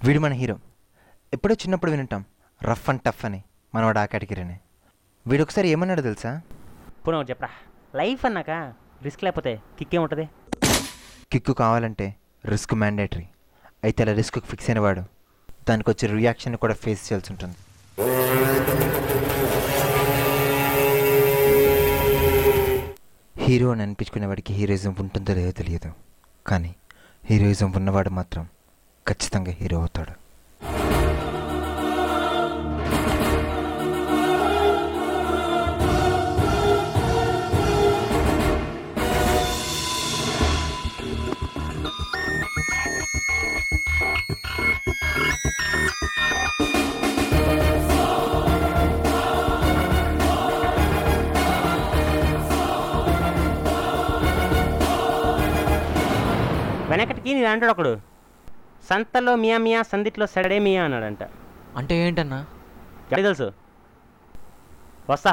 వీడు మన హీరో. ఎప్పుడో చిన్నప్పుడు వినుంటాం రఫ్ అండ్ టఫ్ అని, మనవాడు ఆ కేటగిరీనే. వీడు ఒకసారి ఏమన్నాడు తెలుసా? పోనీ ఒకటి చెప్పరా, లైఫ్ అన్నాక రిస్క్ లేకపోతే కిక్ ఏముంటుంది? కిక్కు కావాలంటే రిస్క్ మ్యాండేటరీ. అయితే అలా రిస్క్ ఫిక్స్ అయిన వాడు దానికి వచ్చే రియాక్షన్ కూడా ఫేస్ చేయాల్సి ఉంటుంది. హీరో అని అనిపించుకునే వాడికి హీరోయిజం ఉంటుందో లేదో తెలియదు, కానీ హీరోయిజం ఉన్నవాడు మాత్రం ఖచ్చితంగా హీరో అవుతాడు. వెనకటికి నేను అంటాడు ఒకడు, సంతలో మియా మియా సందిట్లో సడే మియా అన్నాడంట. అంటే ఏంటన్నా? తెలుసు, వస్తా.